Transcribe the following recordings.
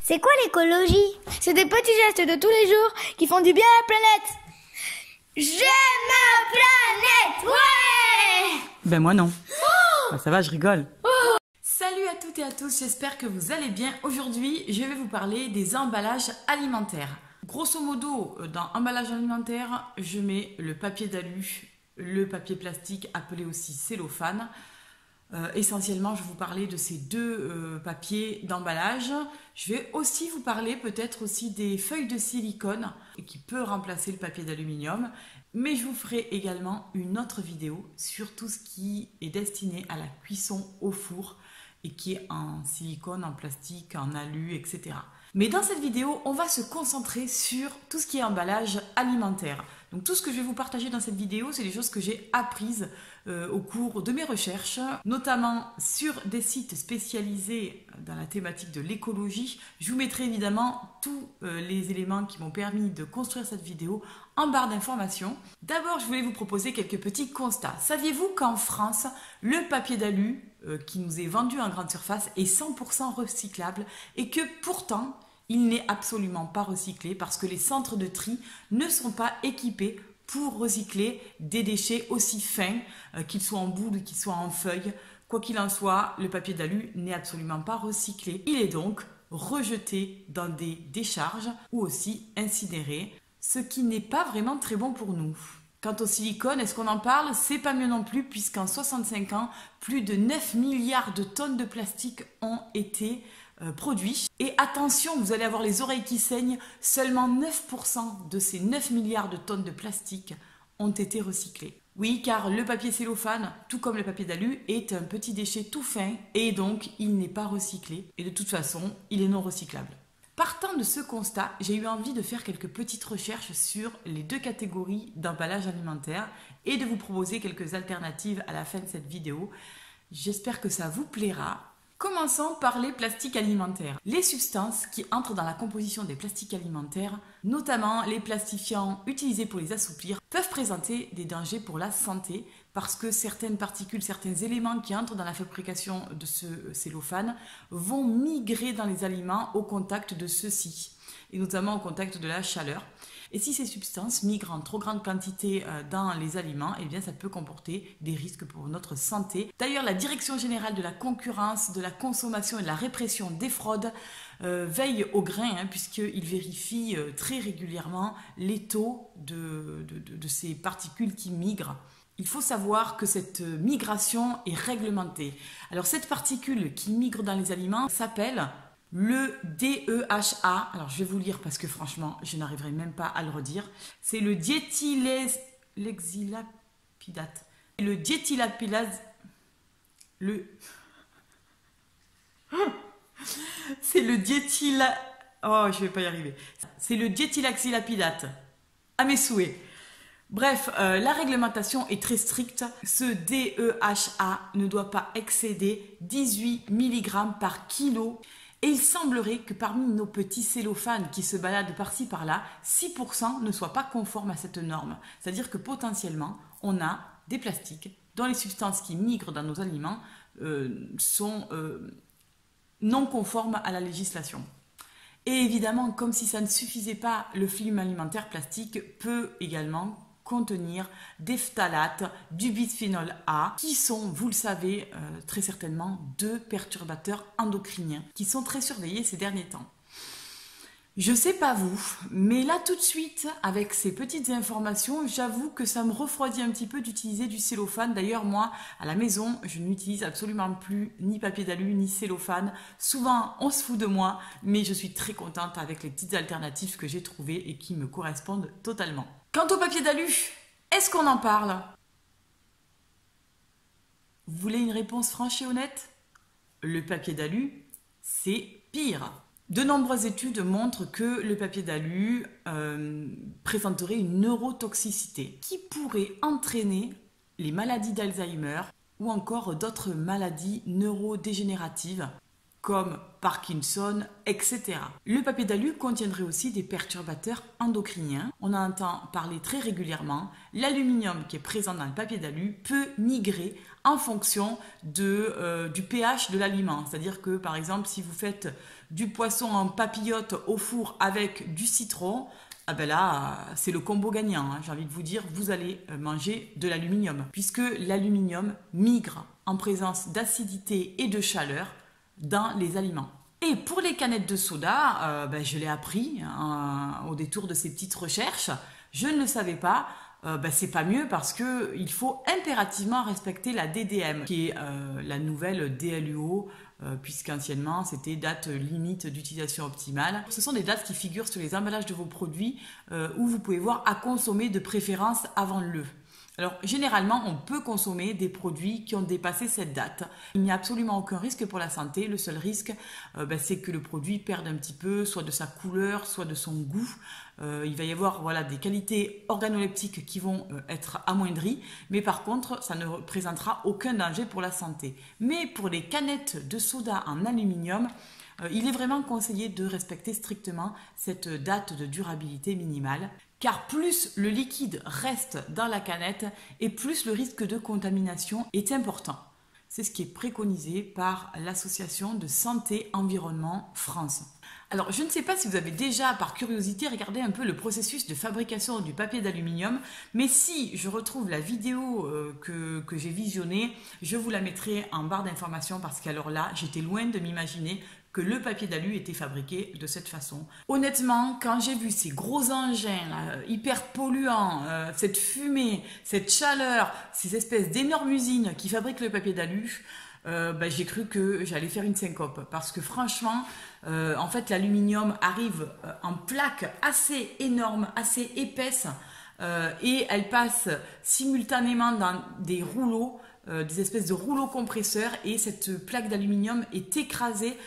C'est quoi l'écologie? C'est des petits gestes de tous les jours qui font du bien à la planète. J'aime ma planète, ouais! Ben moi non. Ben, ça va, je rigole. Salut à toutes et à tous, j'espère que vous allez bien. Aujourd'hui, je vais vous parler des emballages alimentaires. Grosso modo, dans emballage alimentaire, je mets le papier d'alu, le papier plastique appelé aussi cellophane. Essentiellement, je vais vous parler de ces deux papiers d'emballage. Je vais aussi vous parler peut-être aussi des feuilles de silicone qui peut remplacer le papier d'aluminium. Mais je vous ferai également une autre vidéo sur tout ce qui est destiné à la cuisson au four et qui est en silicone, en plastique, en alu, etc. Mais dans cette vidéo, on va se concentrer sur tout ce qui est emballage alimentaire. Donc tout ce que je vais vous partager dans cette vidéo, c'est des choses que j'ai apprises au cours de mes recherches, notamment sur des sites spécialisés dans la thématique de l'écologie. Je vous mettrai évidemment tous les éléments qui m'ont permis de construire cette vidéo en barre d'informations. D'abord, je voulais vous proposer quelques petits constats. Saviez-vous qu'en France, le papier d'alu qui nous est vendu en grande surface est 100% recyclable et que pourtant, il n'est absolument pas recyclé parce que les centres de tri ne sont pas équipés pour recycler des déchets aussi fins, qu'ils soient en boule ou qu'ils soient en feuilles. Quoi qu'il en soit, le papier d'alu n'est absolument pas recyclé. Il est donc rejeté dans des décharges ou aussi incinéré, ce qui n'est pas vraiment très bon pour nous. Quant au silicone, est-ce qu'on en parle? C'est pas mieux non plus puisqu'en 65 ans, plus de 9 milliards de tonnes de plastique ont été produits. Et attention, vous allez avoir les oreilles qui saignent, seulement 9% de ces 9 milliards de tonnes de plastique ont été recyclés. Oui, car le papier cellophane, tout comme le papier d'alu, est un petit déchet tout fin et donc il n'est pas recyclé. Et de toute façon, il est non recyclable. Partant de ce constat, j'ai eu envie de faire quelques petites recherches sur les deux catégories d'emballage alimentaire et de vous proposer quelques alternatives à la fin de cette vidéo. J'espère que ça vous plaira. Commençons par les plastiques alimentaires. Les substances qui entrent dans la composition des plastiques alimentaires, notamment les plastifiants utilisés pour les assouplir, peuvent présenter des dangers pour la santé parce que certaines particules, certains éléments qui entrent dans la fabrication de ce cellophane vont migrer dans les aliments au contact de ceux-ci, et notamment au contact de la chaleur. Et si ces substances migrent en trop grande quantité dans les aliments, eh bien ça peut comporter des risques pour notre santé. D'ailleurs, la Direction générale de la concurrence, de la consommation et de la répression des fraudes veille au grain, puisqu'il vérifie très régulièrement les taux de ces particules qui migrent. Il faut savoir que cette migration est réglementée. Alors cette particule qui migre dans les aliments s'appelle le DEHA, alors je vais vous lire parce que franchement, je n'arriverai même pas à le redire. C'est le diéthylexylapidate. Le diéthylapilase... C'est le diéthyla... Oh, je vais pas y arriver. C'est le diéthylaxylapidate. À mes souhaits. Bref, la réglementation est très stricte. Ce DEHA ne doit pas excéder 18 mg par kilo. Et il semblerait que parmi nos petits cellophanes qui se baladent par-ci par-là, 6% ne soient pas conformes à cette norme. C'est-à-dire que potentiellement, on a des plastiques dont les substances qui migrent dans nos aliments sont non conformes à la législation. Et évidemment, comme si ça ne suffisait pas, le film alimentaire plastique peut également contenir des phtalates, du bisphénol A, qui sont, vous le savez très certainement, deux perturbateurs endocriniens qui sont très surveillés ces derniers temps. Je sais pas vous, mais là tout de suite, avec ces petites informations, j'avoue que ça me refroidit un petit peu d'utiliser du cellophane. D'ailleurs, moi, à la maison, je n'utilise absolument plus ni papier d'alu, ni cellophane. Souvent, on se fout de moi, mais je suis très contente avec les petites alternatives que j'ai trouvées et qui me correspondent totalement. Quant au papier d'alu, est-ce qu'on en parle? Vous voulez une réponse franche et honnête? Le papier d'alu, c'est pire. De nombreuses études montrent que le papier d'alu présenterait une neurotoxicité qui pourrait entraîner les maladies d'Alzheimer ou encore d'autres maladies neurodégénératives comme Parkinson, etc. Le papier d'alu contiendrait aussi des perturbateurs endocriniens. On en entend parler très régulièrement. L'aluminium qui est présent dans le papier d'alu peut migrer en fonction du pH de l'aliment. C'est-à-dire que par exemple, si vous faites du poisson en papillote au four avec du citron, ah ben là, c'est le combo gagnant. Hein. J'ai envie de vous dire, vous allez manger de l'aluminium, puisque l'aluminium migre en présence d'acidité et de chaleur dans les aliments. Et pour les canettes de soda, je l'ai appris au détour de ces petites recherches. Je ne le savais pas. C'est pas mieux parce qu'il faut impérativement respecter la DDM, qui est la nouvelle DLUO, puisqu'anciennement c'était date limite d'utilisation optimale. Ce sont des dates qui figurent sur les emballages de vos produits où vous pouvez voir à consommer de préférence avant le. Alors, généralement, on peut consommer des produits qui ont dépassé cette date. Il n'y a absolument aucun risque pour la santé. Le seul risque, c'est que le produit perde un petit peu, soit de sa couleur, soit de son goût. Il va y avoir des qualités organoleptiques qui vont être amoindries. Mais par contre, ça ne représentera aucun danger pour la santé. Mais pour les canettes de soda en aluminium, il est vraiment conseillé de respecter strictement cette date de durabilité minimale. Car plus le liquide reste dans la canette et plus le risque de contamination est important. C'est ce qui est préconisé par l'Association de Santé Environnement France. Alors, je ne sais pas si vous avez déjà, par curiosité, regardé un peu le processus de fabrication du papier d'aluminium, mais si je retrouve la vidéo que j'ai visionnée, je vous la mettrai en barre d'informations parce qu'alors là, j'étais loin de m'imaginer que le papier d'alu était fabriqué de cette façon. Honnêtement, quand j'ai vu ces gros engins là, hyper polluants, cette fumée, cette chaleur, ces espèces d'énormes usines qui fabriquent le papier d'alu, j'ai cru que j'allais faire une syncope parce que franchement, en fait, l'aluminium arrive en plaques assez énormes, assez épaisses et elle passe simultanément dans des rouleaux, des espèces de rouleaux compresseurs et cette plaque d'aluminium est écrasée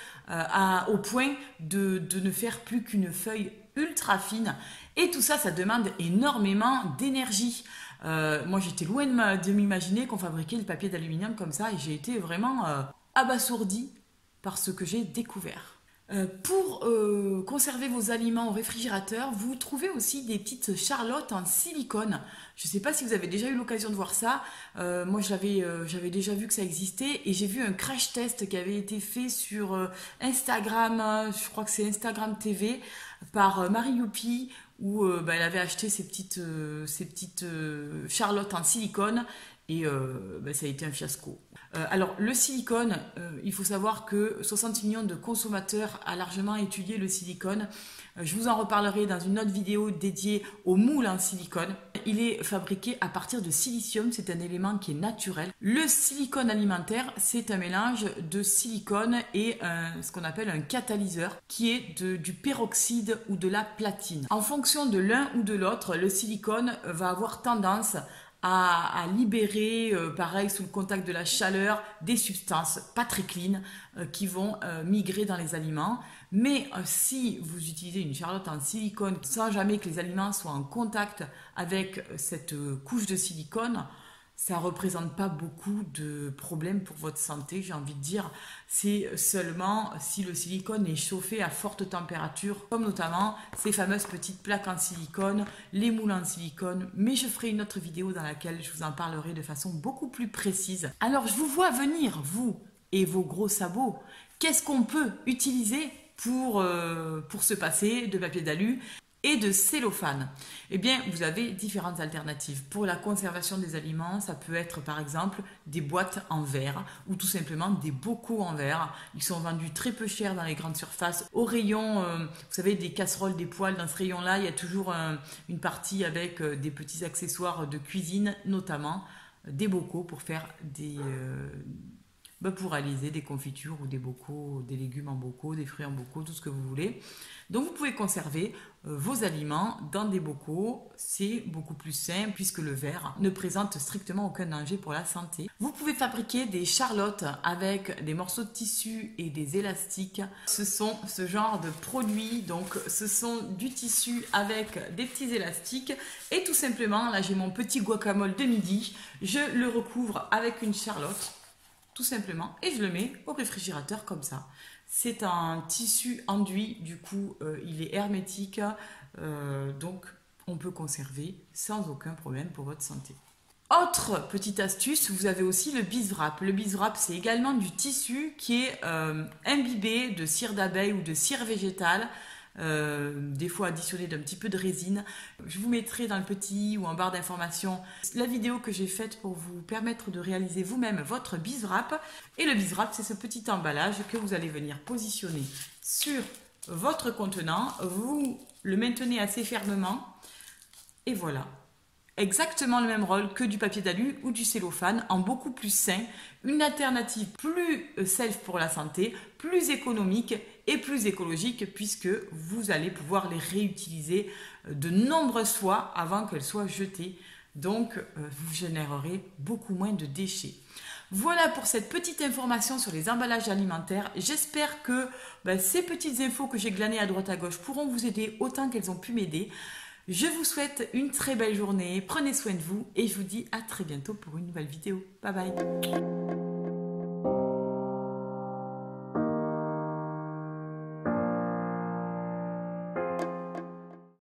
au point de ne faire plus qu'une feuille ultra fine et tout ça, ça demande énormément d'énergie. Moi j'étais loin de m'imaginer qu'on fabriquait le papier d'aluminium comme ça et j'ai été vraiment abasourdie par ce que j'ai découvert. Pour conserver vos aliments au réfrigérateur, vous trouvez aussi des petites charlottes en silicone. Je ne sais pas si vous avez déjà eu l'occasion de voir ça. Moi, j'avais déjà vu que ça existait et j'ai vu un crash test qui avait été fait sur Instagram, je crois que c'est Instagram TV, par Marie Youpi, où elle avait acheté ces petites charlottes en silicone et ça a été un fiasco. Alors le silicone, il faut savoir que 60 millions de consommateurs a largement étudié le silicone. Je vous en reparlerai dans une autre vidéo dédiée aux moules en silicone. Il est fabriqué à partir de silicium, c'est un élément qui est naturel. Le silicone alimentaire, c'est un mélange de silicone et ce qu'on appelle un catalyseur, qui est du peroxyde ou de la platine. En fonction de l'un ou de l'autre, le silicone va avoir tendance à libérer, pareil, sous le contact de la chaleur, des substances pas très clean qui vont migrer dans les aliments. Mais si vous utilisez une charlotte en silicone sans jamais que les aliments soient en contact avec cette couche de silicone, ça ne représente pas beaucoup de problèmes pour votre santé, j'ai envie de dire. C'est seulement si le silicone est chauffé à forte température, comme notamment ces fameuses petites plaques en silicone, les moules en silicone. Mais je ferai une autre vidéo dans laquelle je vous en parlerai de façon beaucoup plus précise. Alors, je vous vois venir, vous et vos gros sabots. Qu'est-ce qu'on peut utiliser pour se passer de papier d'alu et de cellophane? Eh bien, vous avez différentes alternatives. Pour la conservation des aliments, ça peut être par exemple des boîtes en verre ou tout simplement des bocaux en verre. Ils sont vendus très peu cher dans les grandes surfaces. Au rayon, vous savez, des casseroles, des poêles, dans ce rayon-là, il y a toujours une partie avec des petits accessoires de cuisine, notamment des bocaux pour faire pour réaliser des confitures ou des bocaux, des légumes en bocaux, des fruits en bocaux, tout ce que vous voulez. Donc vous pouvez conserver vos aliments dans des bocaux, c'est beaucoup plus simple puisque le verre ne présente strictement aucun danger pour la santé. Vous pouvez fabriquer des charlottes avec des morceaux de tissu et des élastiques. Ce sont ce genre de produits, donc ce sont du tissu avec des petits élastiques et tout simplement, là j'ai mon petit guacamole de midi, je le recouvre avec une charlotte. Tout simplement, et je le mets au réfrigérateur comme ça. C'est un tissu enduit, du coup il est hermétique, donc on peut conserver sans aucun problème pour votre santé. Autre petite astuce, vous avez aussi le biswrap. Le biswrap, c'est également du tissu qui est imbibé de cire d'abeille ou de cire végétale, des fois additionné d'un petit peu de résine. Je vous mettrai dans le petit ou en barre d'informations la vidéo que j'ai faite pour vous permettre de réaliser vous-même votre biswrap. Et le biswrap, c'est ce petit emballage que vous allez venir positionner sur votre contenant. Vous le maintenez assez fermement et voilà. Exactement le même rôle que du papier d'alu ou du cellophane, en beaucoup plus sain, une alternative plus safe pour la santé, plus économique et plus écologique puisque vous allez pouvoir les réutiliser de nombreuses fois avant qu'elles soient jetées. Donc, vous générerez beaucoup moins de déchets. Voilà pour cette petite information sur les emballages alimentaires. J'espère que ces petites infos que j'ai glanées à droite à gauche pourront vous aider autant qu'elles ont pu m'aider. Je vous souhaite une très belle journée, prenez soin de vous et je vous dis à très bientôt pour une nouvelle vidéo. Bye bye.